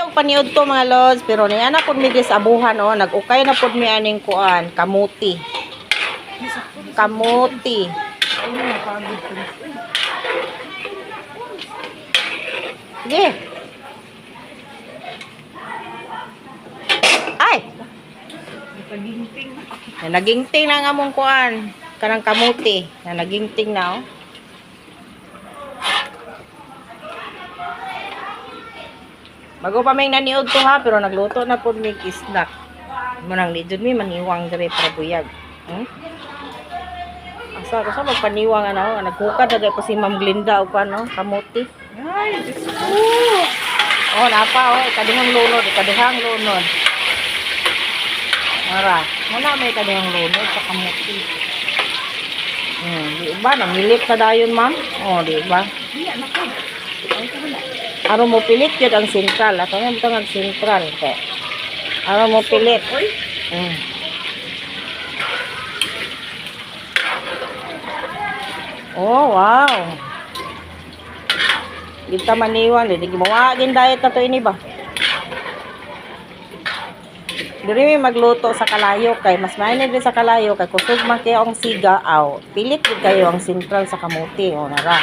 Yung paniod to mga lods, pero niya na pud mi abuhan oh, nag-ukay na pud mi aning kuan, kamuti. Kamuti. Sige. Ay. Nagingting na nga mong kuan, kanang kamuti. Nagingting na oh. Bago pa may naniod to ha, pero nagluto na po may snack. Munang ni jud mi maniwang dire para buyag. Asa ko sa magpaniwang ano, naghukad na po si Ma'am Glinda o no, kamuti. Ay, oh, napa oh, kadihang lunod. Mara, wala may kadihang lunod sa kamuti. Di ba namilit sa dayon, ma'am? Oh, di ba? Iya nako. Araw mo pilit yun ang sentral. Ato nga ito ang sentral. Araw mo pilit. Oh, wow. Kita maniwan. Hindi gimawagin diet na ito ini ba? Diri may magluto sa kalayo kay mas mainit din sa kalayo kay kusog man kayo ang siga aw. Pilit din kayo ang sentral sa kamuti. O, nara.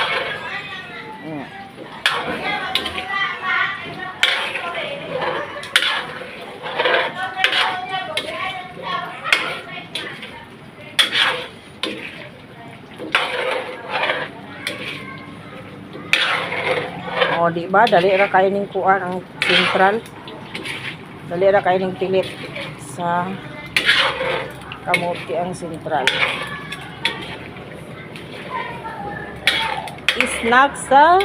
O, di ba? Dali ra kayo ning kuan ang sentral. Dali ra kayo ning pilit sa kamuti ang sentral. Snack sa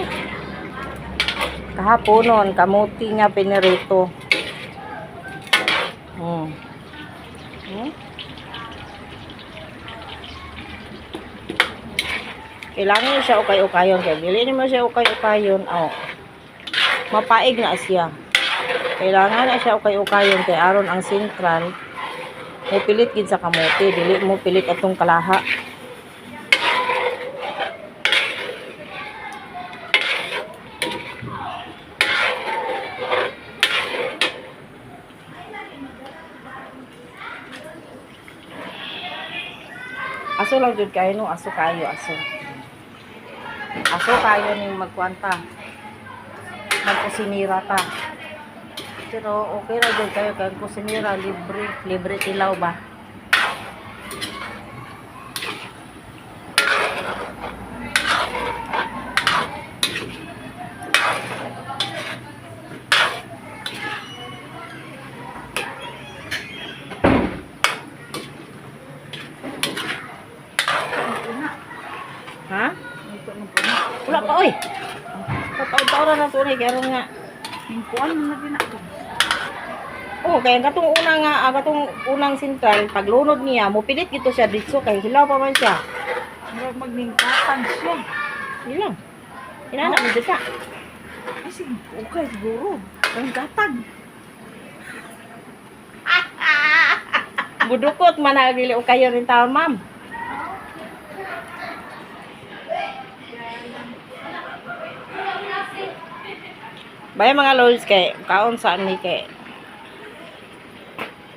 kahaponon, kamuti nga pinirito. Kailangan siya ukay-ukayon. Kaya dili naman siya ukay-ukayon. Oh. Mapaig na siya. Kailangan na siya ukay-ukayon. Kaya aron ang sentral. Mo pilit gid sa kamote. Dili mo pilit atong kalaha. Aso lang jud kayo no. Aso kayo. Aso kayo ning magkuanta. Magkusinira ta. Pero okay ra jud kayo kay kusinira libre tilaw ba. Ha? Wala pa oy. Tataw-taw na tunay kaya nga. Hingkuan na din ako. Oh, kaya katong unang sentral paglunod niya, mo pilit gito siya ditso kay hilaw pa man siya. Magningkatan siya. Hilang. Inana mo dita. Ay sige, okay siguro. Ningkatan. Budukot man na dili o kayo rin taon, ma'am. Baya mga lods kay kaon saan ni kay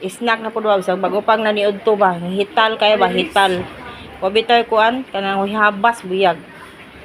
snack na pud wa sa bago pang naniud to ba hital kay ba hital. Wa bitaw kuan kanang habas buyag.